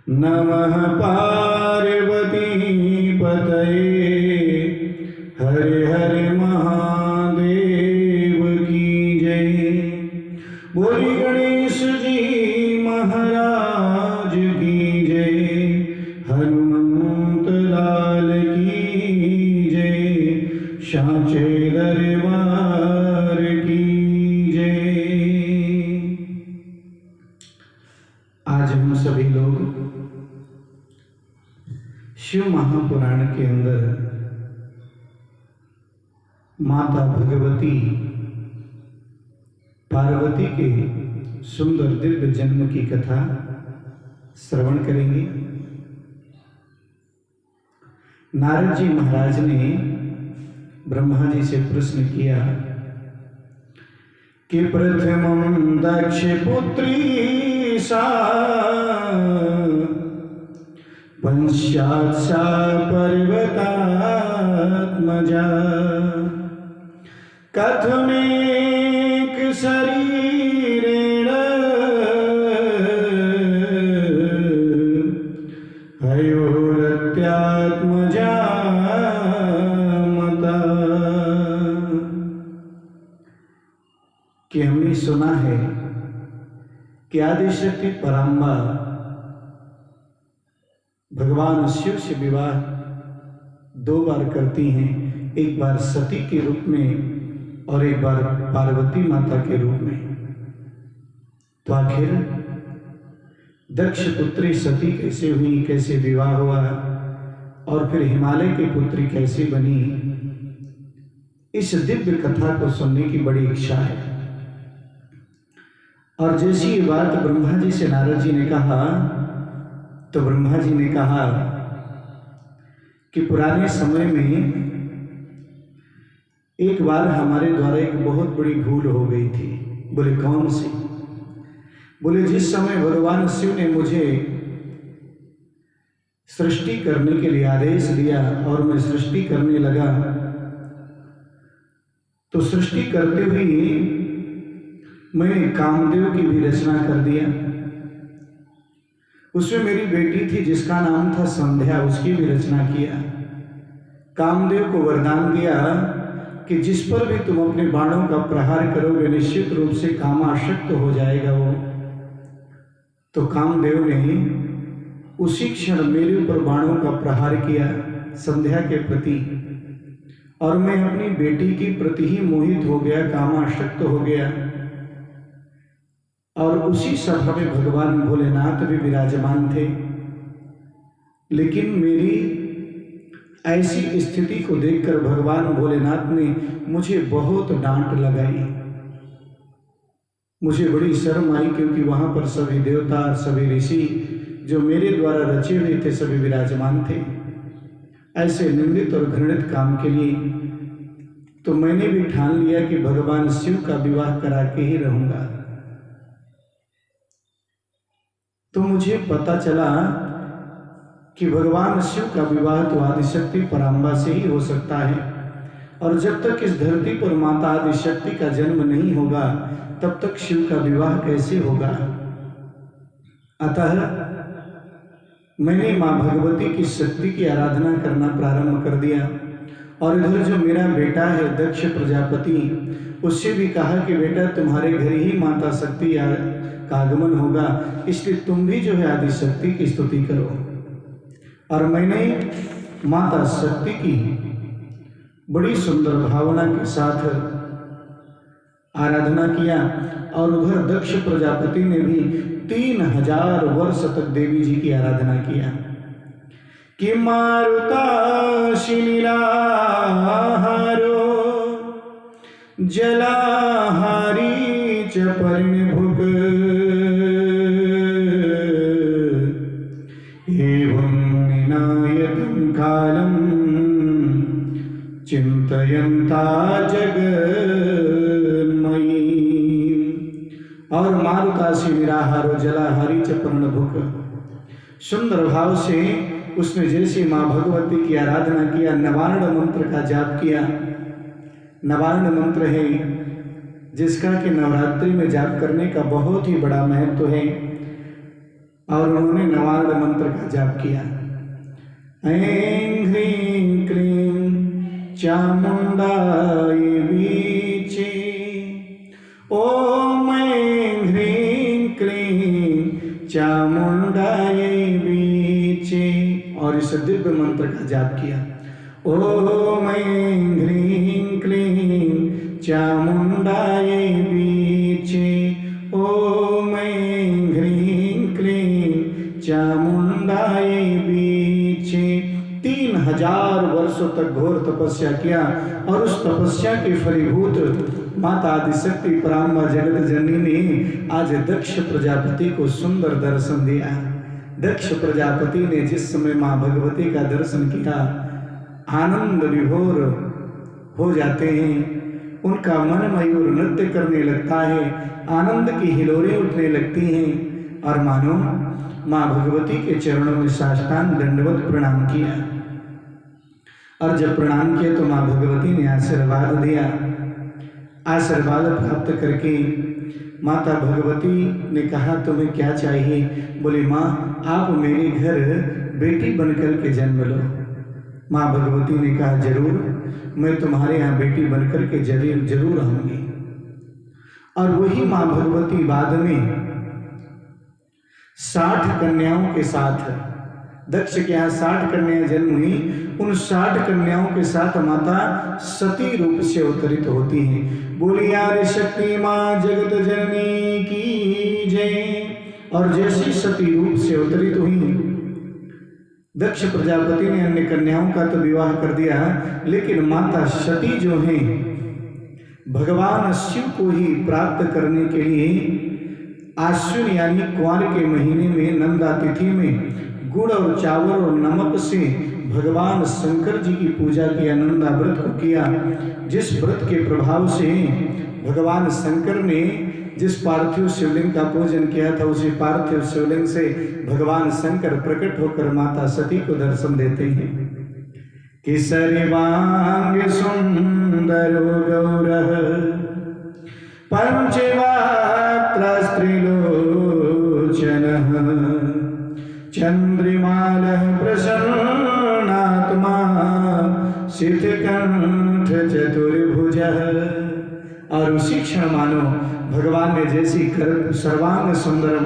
नमः पार्वती पतये हर हर महादेव की जय। बोली गणेश जी महाराज की जय। हनुमंत लाल की जय। सांचे दरबार की जय। आज हम सभी लोग शिव महापुराण के अंदर माता भगवती पार्वती के सुंदर दिव्य जन्म की कथा श्रवण करेंगे। नारद जी महाराज ने ब्रह्मा जी से प्रश्न किया कि प्रथमं दक्ष पुत्री सा पश्चात् सा पर्वतात्मजा कथमेक शरीरेण हयोरत्यात्मजा मता। कि हमने सुना है कि आदिशक्ति पराम्बा भगवान शिव से विवाह 2 बार करती हैं, एक बार सती के रूप में और एक बार पार्वती माता के रूप में। तो आखिर दक्ष पुत्री सती कैसे हुई, कैसे विवाह हुआ और फिर हिमालय की पुत्री कैसे बनी, इस दिव्य कथा को सुनने की बड़ी इच्छा है। और जैसी ये बात ब्रह्मा जी से नारद जी ने कहा तो ब्रह्मा जी ने कहा कि पुराने समय में एक बार हमारे द्वारा एक बहुत बड़ी भूल हो गई थी। बोले कौन सी? बोले जिस समय भगवान शिव ने मुझे सृष्टि करने के लिए आदेश दिया और मैं सृष्टि करने लगा, तो सृष्टि करते हुए मैंने कामदेव की भी रचना कर दिया। उसमें मेरी बेटी थी जिसका नाम था संध्या, उसकी भी रचना किया। कामदेव को वरदान दिया कि जिस पर भी तुम अपने बाणों का प्रहार करोगे निश्चित रूप से कामाशक्त हो जाएगा वो। तो कामदेव ने उसी क्षण मेरे ऊपर बाणों का प्रहार किया संध्या के प्रति, और मैं अपनी बेटी की प्रति ही मोहित हो गया, कामाशक्त हो गया। और उसी सभा में भगवान भोलेनाथ भी विराजमान थे। लेकिन मेरी ऐसी स्थिति को देखकर भगवान भोलेनाथ ने मुझे बहुत डांट लगाई। मुझे बड़ी शर्म आई, क्योंकि वहां पर सभी देवता सभी ऋषि जो मेरे द्वारा रचे हुए थे सभी विराजमान थे। ऐसे निंदित और घृणित काम के लिए तो मैंने भी ठान लिया कि भगवान शिव का विवाह करा के ही रहूंगा। तो मुझे पता चला कि भगवान शिव का विवाह तो आदिशक्ति पराम्बा से ही हो सकता है, और जब तक इस धरती पर माता आदिशक्ति का जन्म नहीं होगा तब तक शिव का विवाह कैसे होगा। अतः मैंने माँ भगवती की शक्ति की आराधना करना प्रारंभ कर दिया। और इधर जो मेरा बेटा है दक्ष प्रजापति, उससे भी कहा कि बेटा तुम्हारे घर ही माता शक्ति का आगमन होगा, इसलिए तुम भी जो है आदिशक्ति की स्तुति करो। और मैंने माता शक्ति की बड़ी सुंदर भावना के साथ आराधना किया। और उधर दक्ष प्रजापति ने भी 3000 वर्ष तक देवी जी की आराधना किया कि मारुताशि निराहारो जलाहारी च परिणभुक् एवं निनायतं कालं चिंतयन्ता जगन्मयी। और मारुताशि निराहारो जलाहारी च परिणभुक्, सुंदर भाव से उसने जैसे माँ भगवती की आराधना किया, नवारण मंत्र का जाप किया। नवारण मंत्र है जिसका कि नवरात्रि में जाप करने का बहुत ही बड़ा महत्व है। और उन्होंने नवार्ड मंत्र का जाप किया। ऐं ह्रीं क्लीं चामुंडाय वीचे, ओम ऐं ह्रीं क्लीं चामुंडाय वीचे, और इस दिव्य मंत्र का जाप किया। ओम ऐं ह्रीं क्लीं चामुंडाय वीचे, ओम ऐं ह्रीं क्लीं चामुंडाय वीचे। 3000 वर्षों तक घोर तपस्या किया और उस तपस्या के फलीभूत माता आदिशक्ति पराम्बा जगत जननी ने आज दक्ष प्रजापति को सुंदर दर्शन दिया। दक्ष प्रजापति ने जिस समय मां भगवती का दर्शन किया आनंद विभोर हो जाते हैं, उनका मन मयूर नृत्य करने लगता है, आनंद की हिलोरें उठने लगती हैं और मानो मां भगवती के चरणों में साष्टांग दंडवत प्रणाम किया। और जब प्रणाम किया तो मां भगवती ने आशीर्वाद दिया। आशीर्वाद प्राप्त करके माता भगवती ने कहा तुम्हें क्या चाहिए? बोली माँ आप मेरे घर बेटी बनकर के जन्म लो। माँ भगवती ने कहा जरूर, मैं तुम्हारे यहाँ बेटी बनकर के जरूर आऊंगी। और वही माँ भगवती बाद में 60 कन्याओं के साथ, दक्ष के यहाँ 60 कन्याएं जन्म हुई, उन 60 कन्याओं के साथ माता सती रूप से अवतरित होती हैं। बोली आदि शक्ति माँ जगत जननी की जय। और जैसी सती रूप से अवतरित हुई, दक्ष प्रजापति ने अन्य कन्याओं का तो विवाह कर दिया, लेकिन माता सती जो है भगवान शिव को ही प्राप्त करने के लिए आश्विन यानी कुंवर के महीने में नंदा तिथि में गुड़ और चावल और नमक से भगवान शंकर जी की पूजा किया, नंदा व्रत को किया। जिस व्रत के प्रभाव से भगवान शंकर ने जिस पार्थिव शिवलिंग का पूजन किया था, उसी पार्थिव शिवलिंग से भगवान शंकर प्रकट होकर माता सती को दर्शन देते हैं। किसरिवांग सुंदरो गौरः पंचवात्र स्त्रीलोचनः चंद्रिमालः प्रसन्नात्मा सिद्धकंठ चतुर्भुजः। और उसी क्षण मानो भगवान ने जैसी कर सर्वांग सुंदरम,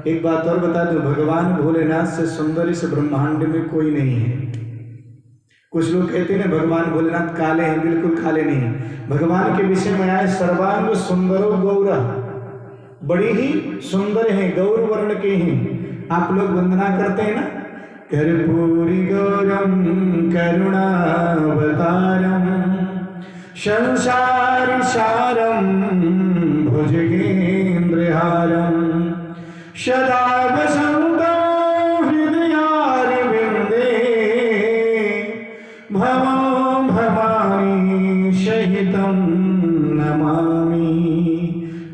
एक बात और बता दूं, भगवान भोलेनाथ से सुंदर इस ब्रह्मांड में कोई नहीं है। कुछ लोग कहते हैं भगवान भोलेनाथ काले हैं, बिल्कुल काले नहीं। भगवान के विषय में आए सर्वांग सुंदरो गौर, बड़ी ही सुंदर हैं, गौर वर्ण के हैं। आप लोग वंदना करते हैं ना, कर्पूरी गौरम करुणावतारम संसार सारम भुजगेन्द्रहारम सदा वसन्तं हृदयारविन्दे भवं भवानी सहितं नमामि।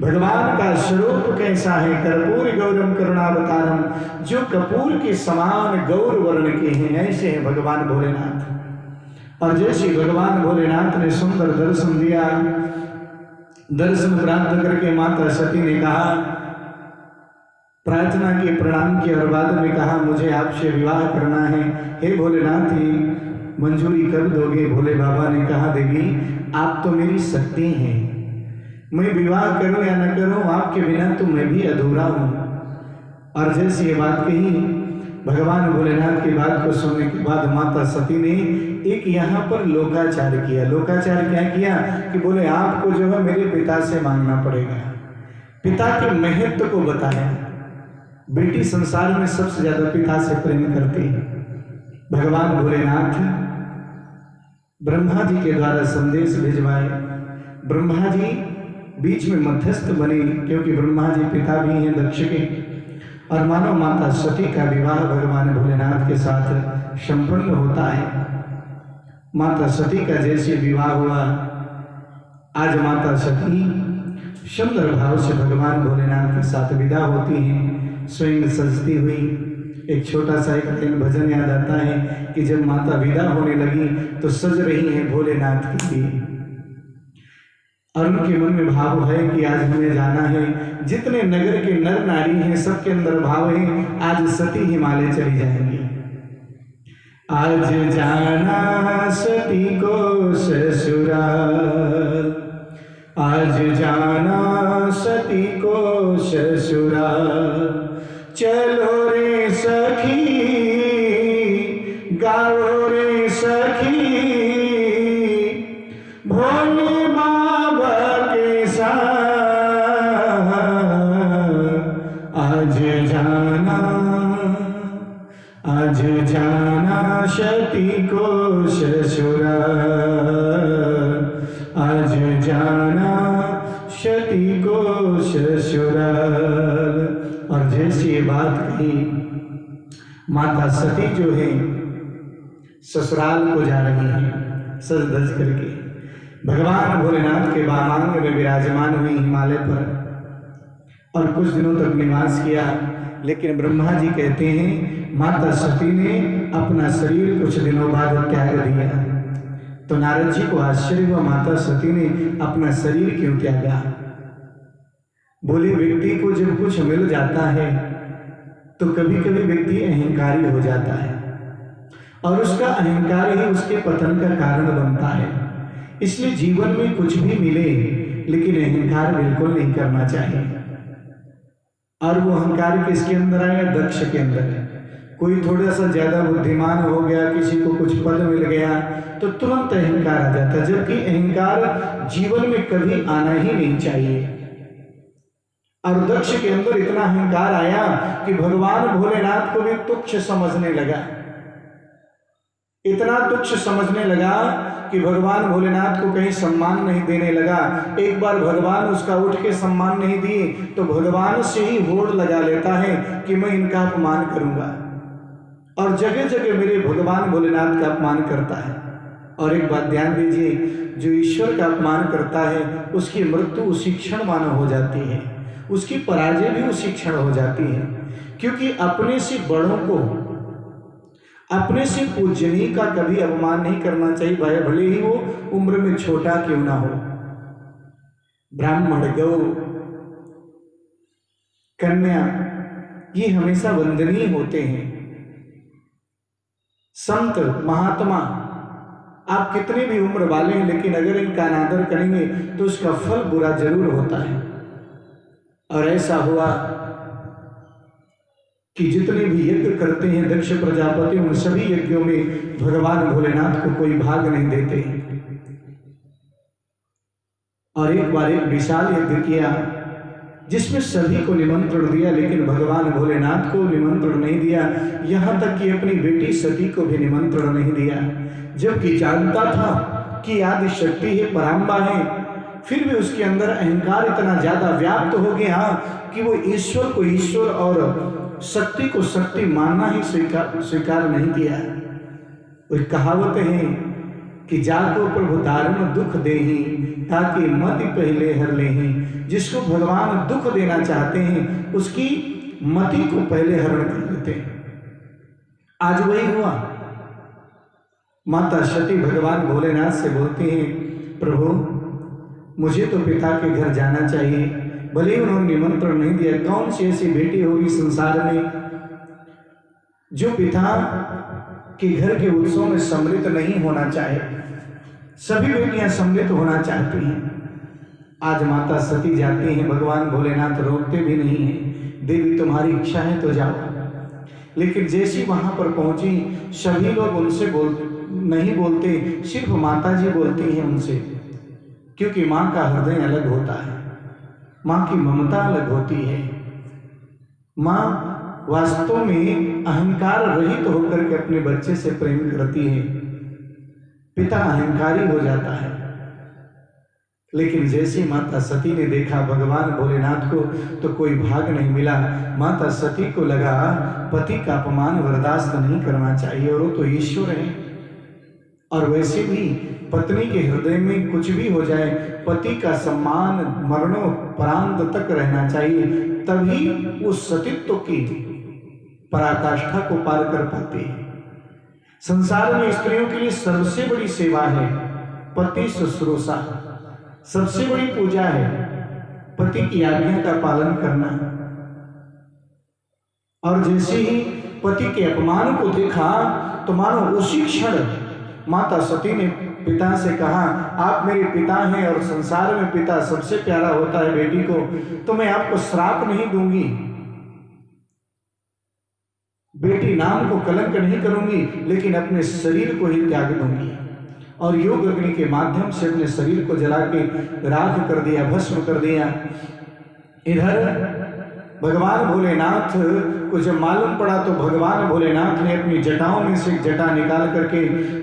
भगवान का स्वरूप कैसा है? कर्पूरी गौरम करुणावतारम, जो कपूर के समान गौर वर्ण के हैं, ऐसे हैं भगवान भोलेनाथ। और जैसे भगवान भोलेनाथ ने सुंदर दर्शन दिया, दर्शन प्राप्त करके माता सती ने कहा, प्रार्थना की, प्रणाम की और बाद में कहा मुझे आपसे विवाह करना है। हे भोलेनाथ ही मंजूरी कब दोगे? भोले बाबा ने कहा देवी आप तो मेरी शक्ति हैं, मैं विवाह करूं या न करूं आपके बिना तो मैं भी अधूरा हूं। और जैसे ये बात कही, भगवान भोलेनाथ की बात को सुनने के बाद माता सती ने एक यहाँ पर लोकाचार किया। लोकाचार क्या किया कि बोले आपको जो है मेरे पिता से मांगना पड़ेगा। पिता के महत्व को बताया। बेटी संसार में सबसे ज्यादा पिता से प्रेम करती है। भगवान भोलेनाथ ब्रह्मा जी के द्वारा संदेश भिजवाए। ब्रह्मा जी बीच में मध्यस्थ बने, क्योंकि ब्रह्मा जी पिता भी हैं दक्ष के। और मानो माता सती का विवाह भगवान भोलेनाथ के साथ संपन्न होता है। माता सती का जैसे विवाह हुआ, आज माता सती सुंदर भाव से भगवान भोलेनाथ के साथ विदा होती हैं, स्वयं सजती हुई। एक छोटा सा एक भजन याद आता है कि जब माता विदा होने लगी तो सज रही है भोलेनाथ के लिए। और उनके मन में भाव है कि आज हमें जाना है। जितने नगर के नर नारी हैं सबके अंदर भाव है आज सती हिमालय चली जाएंगी। आज जाना सती को ससुराल, आज जाना सती को ससुराल। चलो रे सखी गाओ रे सखी भोले बाबा के साथ। आज जाना, आज जाना सती को ससुराल, आज जाना सती को ससुराल। और जैसी ये बात कही, माता सती जो है ससुराल को जा रही है सज धज करके। भगवान भोलेनाथ के वामांग में विराजमान हुई हिमालय पर और कुछ दिनों तक निवास किया। लेकिन ब्रह्मा जी कहते हैं माता सती ने अपना शरीर कुछ दिनों बाद त्याग दिया। तो नारद जी को आश्चर्य हुआ, माता सती ने अपना शरीर क्यों त्यागा? बोले व्यक्ति को जब कुछ मिल जाता है तो कभी कभी व्यक्ति अहंकारी हो जाता है और उसका अहंकार ही उसके पतन का कारण बनता है। इसलिए जीवन में कुछ भी मिले लेकिन अहंकार बिल्कुल नहीं करना चाहिए। और वो अहंकार किसके अंदर आया? दक्ष के अंदर है। कोई थोड़ा सा ज्यादा बुद्धिमान हो गया, किसी को कुछ पद मिल गया तो तुरंत अहंकार आ जाता है, जबकि अहंकार जीवन में कभी आना ही नहीं चाहिए। और दक्ष के अंदर इतना अहंकार आया कि भगवान भोलेनाथ को भी तुच्छ समझने लगा। इतना तुच्छ समझने लगा कि भगवान भोलेनाथ को कहीं सम्मान नहीं देने लगा। एक बार भगवान उसका उठ के सम्मान नहीं दिए तो भगवान से ही होड़ लगा लेता है कि मैं इनका अपमान करूंगा। और जगह जगह मेरे भगवान भोलेनाथ का अपमान करता है। और एक बात ध्यान दीजिए, जो ईश्वर का अपमान करता है उसकी मृत्यु उसी क्षण मानो हो जाती है, उसकी पराजय भी उसी क्षण हो जाती है। क्योंकि अपने से बड़ों को, अपने से पूजनीय का कभी अपमान नहीं करना चाहिए, भले ही वो उम्र में छोटा क्यों ना हो। ब्राह्मण, गौ, कन्या ये हमेशा वंदनीय होते हैं। संत महात्मा आप कितने भी उम्र वाले हैं लेकिन अगर इनका अनादर करेंगे तो उसका फल बुरा जरूर होता है। और ऐसा हुआ कि जितने भी यज्ञ करते हैं दक्ष प्रजापति, उन सभी यज्ञों में भगवान भोलेनाथ को कोई भाग नहीं देते। और एक बार एक विशाल यज्ञ किया जिसमें सभी को निमंत्रण दिया, लेकिन भगवान भोलेनाथ को निमंत्रण नहीं दिया। यहां तक कि अपनी बेटी सती को भी निमंत्रण नहीं दिया, जबकि जानता था कि आदि शक्ति है, पराम्बा है। फिर भी उसके अंदर अहंकार इतना ज्यादा व्याप्त हो गया कि वो ईश्वर को ईश्वर और शक्ति को शक्ति मानना ही स्वीकार नहीं किया। वो कहावत है कि जाको प्रभु दारुण दुख देहि ताकि मति पहले हर लेहि। जिसको भगवान दुख देना चाहते हैं उसकी मति को पहले हरण कर देते हैं। आज वही हुआ। माता सती भगवान भोलेनाथ से बोलती हैं, प्रभु मुझे तो पिता के घर जाना चाहिए, भले ही उन्होंने निमंत्रण नहीं दिया। कौन सी ऐसी बेटी होगी संसार में जो पिता के घर के उत्सव में सम्मिलित नहीं होना चाहे? सभी बेटियां सम्मिलित होना चाहती हैं। आज माता सती जाती हैं, भगवान भोलेनाथ रोकते भी नहीं हैं, देवी तुम्हारी इच्छा है तो जाओ। लेकिन जैसी वहां पर पहुंची सभी लोग उनसे नहीं बोलते, सिर्फ माता जी बोलती हैं उनसे, क्योंकि माँ का हृदय अलग होता है, माँ की ममता अलग होती है। माँ वास्तव में अहंकार रहित होकर के अपने बच्चे से प्रेम करती है। पिता अहंकारी हो जाता है। लेकिन जैसे माता सती ने देखा भगवान भोलेनाथ को तो कोई भाग नहीं मिला। माता सती को लगा पति का अपमान बर्दाश्त नहीं करना चाहिए, और वो तो ईश्वर है। और वैसे भी पत्नी के हृदय में कुछ भी हो जाए, पति का सम्मान मरणोपरांत तक रहना चाहिए, तभी उस सतीत्व की पराकाष्ठा को पार कर पाते हैं। संसार में स्त्रियों के लिए सबसे बड़ी सेवा है पति शुश्रूषा। सबसे बड़ी पूजा है पति की आज्ञा का पालन करना। और जैसे ही पति के अपमान को देखा तो मानो उसी क्षण माता सती ने पिता से कहा, आप मेरे पिता हैं और संसार में पिता सबसे प्यारा होता है बेटी को, तो मैं आपको श्राप नहीं दूंगी, बेटी नाम को कलंक नहीं करूंगी, लेकिन अपने शरीर को ही त्याग दूंगी। और योग अग्नि के माध्यम से अपने शरीर को जला के राख कर दिया, भस्म कर दिया। इधर भगवान भोलेनाथ को जब मालूम पड़ा तो भगवान भोलेनाथ ने अपनी जटाओं में से एक जटा निकाल करके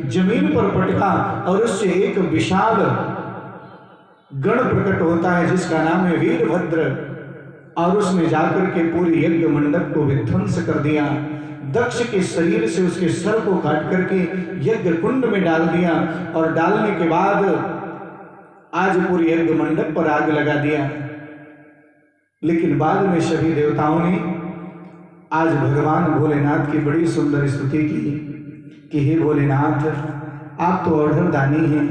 जमीन पर पटका और उससे एक विशाल गण प्रकट होता है जिसका नाम है वीरभद्र, और उसने जाकर के पूरे यज्ञ मंडप को विध्वंस कर दिया। दक्ष के शरीर से उसके सर को काट करके यज्ञ कुंड में डाल दिया और डालने के बाद आज पूरे यज्ञ मंडप पर आग लगा दिया। लेकिन बाद में सभी देवताओं ने आज भगवान भोलेनाथ की बड़ी सुंदर स्तुति की कि हे भोलेनाथ, आप तो औढ़रदानी हैं।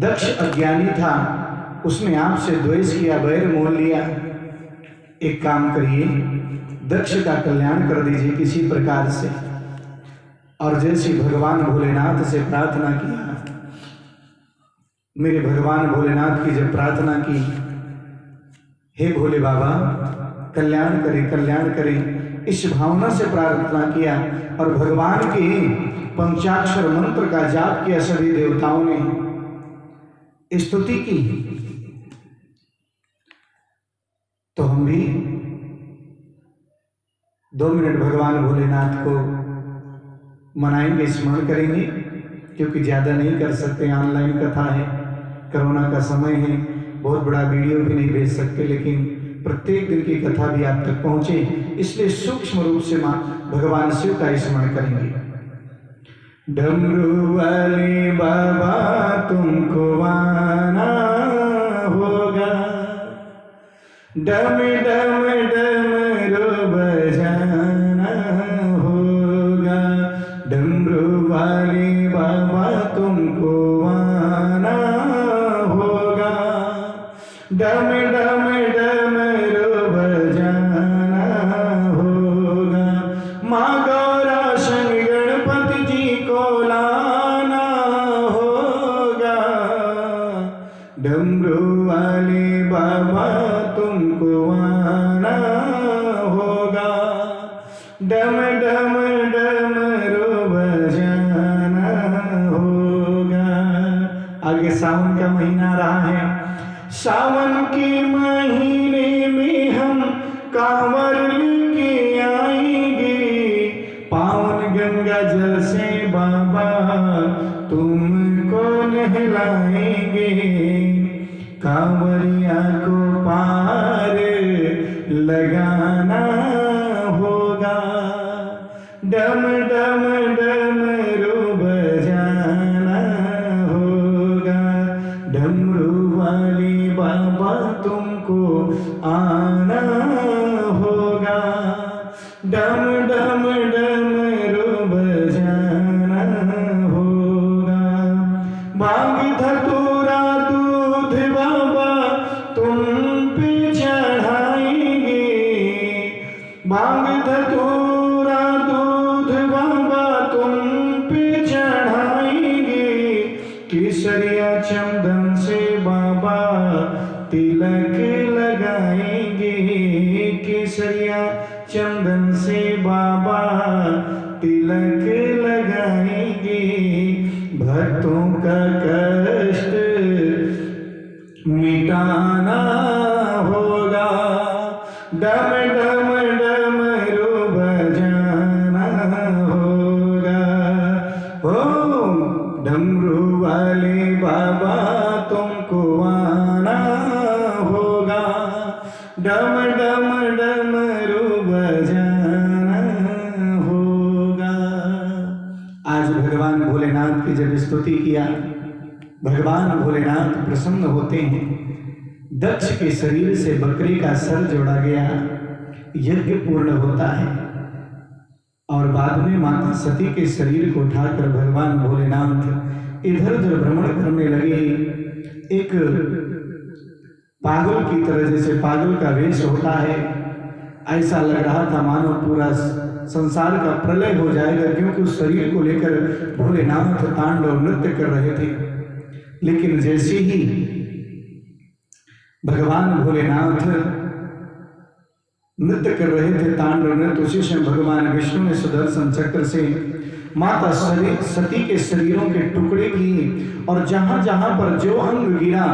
दक्ष अज्ञानी था, उसने आपसे द्वेष किया, वैर मोल लिया। एक काम करिए, दक्ष का कल्याण कर दीजिए किसी प्रकार से। और जैसे भगवान भोलेनाथ से प्रार्थना किया, मेरे भगवान भोलेनाथ की जब प्रार्थना की, हे भोले बाबा कल्याण करें कल्याण करें, इस भावना से प्रार्थना किया और भगवान के पंचाक्षर मंत्र का जाप किया। सभी देवताओं ने स्तुति की। तो हम भी 2 मिनट भगवान भोलेनाथ को मनाएंगे, स्मरण करेंगे, क्योंकि ज्यादा नहीं कर सकते, ऑनलाइन कथा है, कोरोना का समय है, बहुत बड़ा वीडियो भी नहीं भेज सकते, लेकिन प्रत्येक दिन की कथा भी आप तक पहुंचे, इसलिए सूक्ष्म रूप से भगवान शिव का स्मरण करेंगे। डमरू वाले बाबा तुमको आना होगा, डम डम डमरू बजाना होगा, डमरू वाले बाबा तुमको आना होगा, डम डम डमरू बजाना होगा, माँ गौरा संग गणपति जी को लाना होगा, डमरू वाले बाबा तुमको आना होगा, डम डम डमरू बजाना होगा। आगे सावन का महीना रहा है, सावन के महीने में हम कांवर लेके आएंगे, पावन गंगा जल से बाबा तुमको नहलाएंगे, कांवरिया को पार लगाना होगा, डम डम डमरू बजाना होगा, डमरू वाले बाबा तुमको आना होगा, डम डम डमरू बजाना होगा, भांग धतूरा दूध बाबा तुम पे चढ़ाएंगे, भांग धतूरा दूध बाबा तुम पे चढ़ाएंगे, केसरिया चंदन से बाबा तिलक लगाएंगे, केसरिया चंदन से बाबा तिलक लगाएंगे, भक्तों का कष्ट मिटाना होगा, डम डम डमरू बजाना होगा, हो डमरू वाले बाबा तुमको आना होगा, डम डम डमरू बजाना होगा। आज भगवान भोलेनाथ की जब स्तुति किया, भगवान भोलेनाथ प्रसन्न होते हैं। दक्ष के शरीर से बकरी का सर जोड़ा गया, यज्ञ पूर्ण होता है और बाद में माता सती के शरीर को उठाकर भगवान भोलेनाथ इधर उधर भ्रमण करने लगे। एक पागल की तरह, जैसे पागल का वेश होता है, ऐसा लग रहा था मानो पूरा संसार का प्रलय हो जाएगा, क्योंकि उस शरीर को लेकर भोलेनाथ तांडव नृत्य कर रहे थे। लेकिन जैसे ही भगवान भोलेनाथ नृत्य कर रहे थे तांडव नृत्य, उसी समय भगवान विष्णु ने सुदर्शन चक्र से माता सती के शरीरों के टुकड़े किए, और जहां जहां पर जो अंग गिरा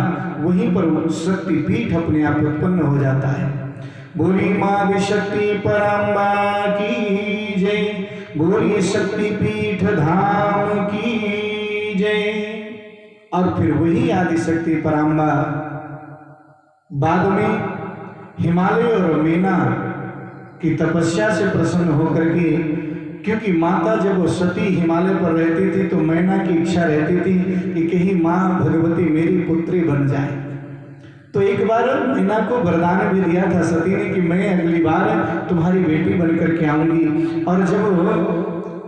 वहीं पर शक्तिपीठ अपने आप उत्पन्न हो जाता है। बोली माँ शक्ति पराम्बा की जय, बोली शक्तिपीठ धाम की जय। और फिर वही आदि शक्ति पराम्बा बाद में हिमालय और मेना की तपस्या से प्रसन्न होकर के, क्योंकि माता जब वो सती हिमालय पर रहती थी तो मैना की इच्छा रहती थी कि कहीं माँ भगवती मेरी पुत्री बन जाए। तो एक बार मैना को वरदान भी दिया था सती ने कि मैं अगली बार तुम्हारी बेटी बनकर के आऊंगी। और जब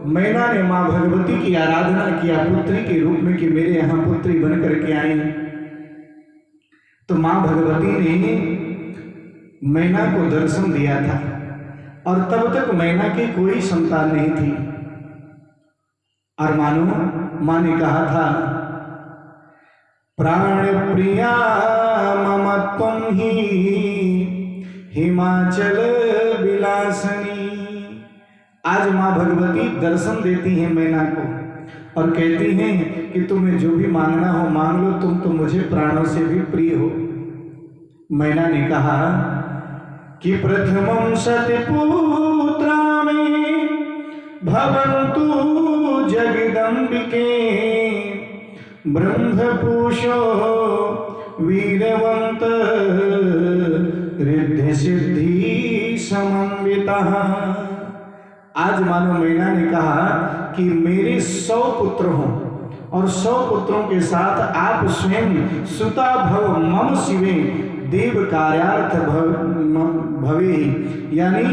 मैना ने माँ भगवती की आराधना किया पुत्री के रूप में कि मेरे यहाँ पुत्री बन करके आई, तो माँ भगवती ने मैना को दर्शन दिया था, और तब तक मैना की कोई संतान नहीं थी। और मानो माँ ने कहा था, प्राण प्रिया मम त्वं ही हिमाचल विलासनी। आज माँ भगवती दर्शन देती हैं मैना को और कहती हैं कि तुम्हें जो भी मांगना हो मांग लो, तुम तो मुझे प्राणों से भी प्रिय हो। मैना ने कहा कि प्रथमं सतिपुत्रा मे भवन्तु जगदम्बिके, ब्रह्मपूषो वीरवंत रिद्धि सिद्धि समन्वितः। आज मानो मैना ने कहा कि मेरे 100 पुत्र हों, और 100 पुत्रों के साथ आप स्वयं सुता भव मम शिवे देव कार्यार्थ भवे, यानी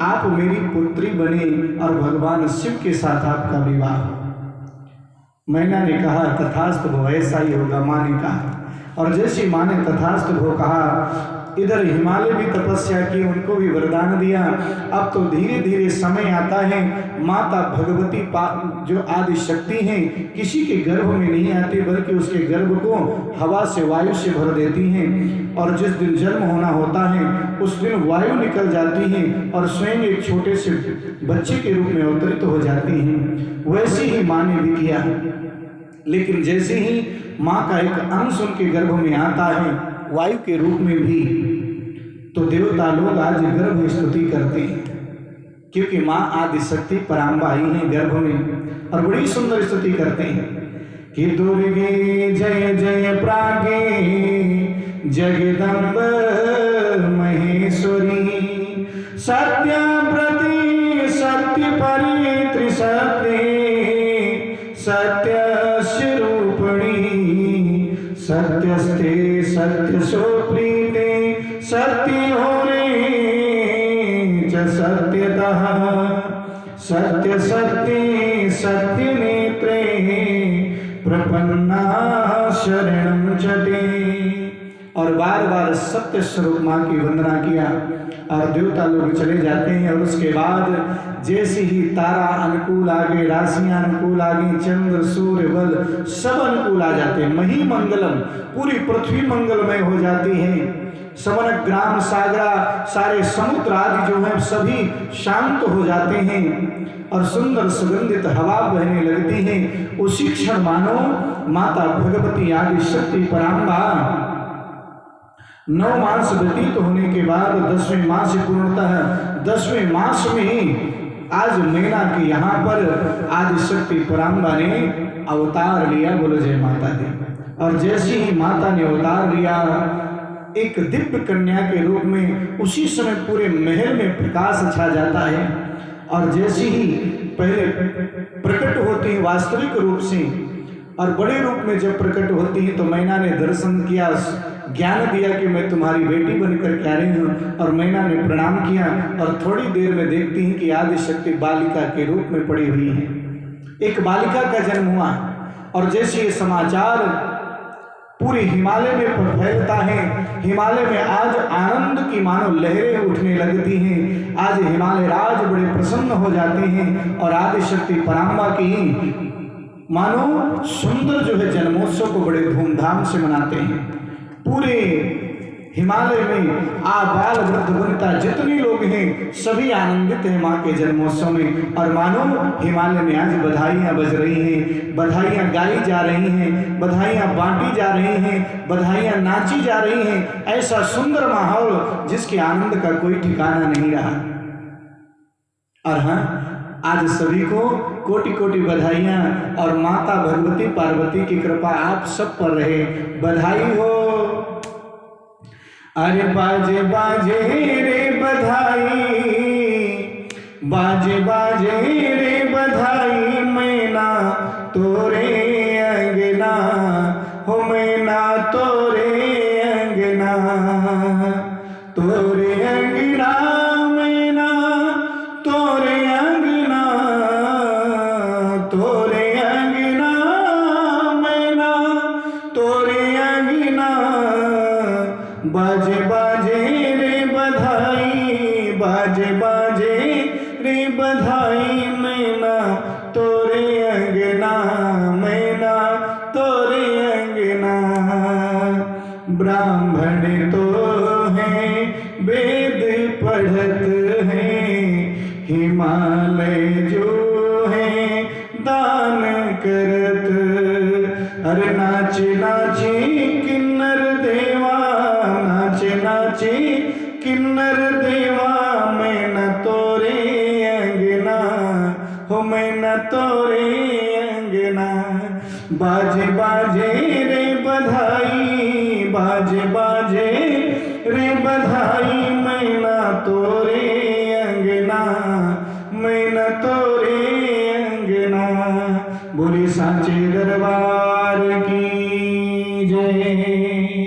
आप मेरी पुत्री बने और भगवान शिव के साथ आपका विवाह हो। मैना ने कहा तथास्तु भो, ऐसा ही होगा। माँ ने कहा, और जैसे माँ ने तथास्तु भो कहा, इधर हिमालय भी तपस्या की, उनको भी वरदान दिया। अब तो धीरे धीरे समय आता है, माता भगवती जो आदि शक्ति हैं किसी के गर्भ में नहीं आती, बल्कि उसके गर्भ को हवा से वायु से भर देती हैं। और जिस दिन जन्म होना होता है उस दिन वायु निकल जाती है और स्वयं एक छोटे से बच्चे के रूप में अवतरित हो जाती हैं। वैसे ही माँ ने भी किया। लेकिन जैसे ही माँ का एक अंश उनके गर्भ में आता है वायु के रूप में भी, तो देवता लोग आज गर्भ स्तुति करते हैं, क्योंकि माँ आदि शक्ति पराम्बा आई है गर्भ में, और बड़ी सुंदर स्तुति करते हैं कि दुर्गे जय जय प्रागे जगदम्ब महेश्वरी, सत्याव्रती सत्य परि त्रिसत्ये, सत्यस्य रूपिणी सत्यस्ते सत्य सोप्रीते, सत्य होने च सत्यतः, सत्य सत्य सत्य नेत्रे, प्रपन्ना शरणं च ते। और बार बार सत्य स्वरूप माँ की वंदना किया, और देवता लोग चले जाते हैं। और उसके बाद जैसे ही तारा अनुकूल आ गए, राशियां अनुकूल आ गई, चंद्र सूर्य बल सब अनुकूल आ जाते हैं, महिमंगलम, पूरी पृथ्वी मंगलमय हो जाती है। समन ग्राम सागरा सारे समुद्र आदि जो है सभी शांत हो जाते हैं और सुंदर सुगंधित हवा बहने लगती है। उसी क्षण मानो माता भगवती आदि शक्ति पराम्बा 9 मास व्यतीत होने के बाद 10वें मास पूर्णतः 10वें मास में आज मैना के यहाँ पर आदि शक्ति पराम्बा ने अवतार लिया। बोलो जय माता दी। और जैसे ही माता ने अवतार लिया एक दिव्य कन्या के रूप में, उसी समय पूरे महल में प्रकाश छा जाता है। और जैसे ही पहले प्रकट होती है वास्तविक रूप से और बड़े रूप में जब प्रकट होती है, तो मैना ने दर्शन किया, ज्ञान दिया कि मैं तुम्हारी बेटी बनकर के आ रही हूँ। और मैना ने प्रणाम किया और थोड़ी देर में देखती हैं कि आदि शक्ति बालिका के रूप में पड़ी हुई है। एक बालिका का जन्म हुआ। और जैसे ये समाचार पूरे हिमालय में फैलता है। हिमालय में आज आनंद की मानो लहरें उठने लगती हैं। आज हिमालय राज बड़े प्रसन्न हो जाते हैं और आदिशक्ति पराम्बा की मानो सुंदर जो है जन्मोत्सव को बड़े धूमधाम से मनाते हैं। पूरे हिमालय में आबाल वृद्ध वनिता जितने लोग हैं सभी आनंदित हैं माँ के जन्मोत्सव में। और मानो हिमालय में आज बधाइयाँ बज रही हैं, बधाइयाँ गाई जा रही हैं, बधाइयाँ बांटी जा रही हैं, बधाइयाँ नाची जा रही हैं। ऐसा सुंदर माहौल जिसके आनंद का कोई ठिकाना नहीं रहा। और हाँ, आज सभी को कोटि कोटि बधाइयाँ और माता भगवती पार्वती की कृपा आप सब पर रहे। बधाई हो। अरे बाजे बाजे रे बधाई, बाजे बाजे रे बधाई, मैना तोरे अंगना हो, मैना तोरे अंगना, तोरे अंगना मैना तोरे अंगना, तोरे अंगना मैना तोरे अंगना। बाजे बाजे रे बधाई, बाजे बाजे रे बधाई, मैना तोरे अंगना, मैना तोरे अंगना। ब्राह्मण तो हैं वेद पढ़त हैं, हिमालय जो है दान करत। अरे नाचे नाचे किन्नर देवा, नाचे नाचे किन्नर देवा, मैना तोरे अंगना हो, मैना तोरे अंगना। बाजे बाजे रे बधाई, बाजे बाजे रे बधाई, मैना तोरे अंगना, मैना तोरे अंगना। बोले सांचे दरबार की जय।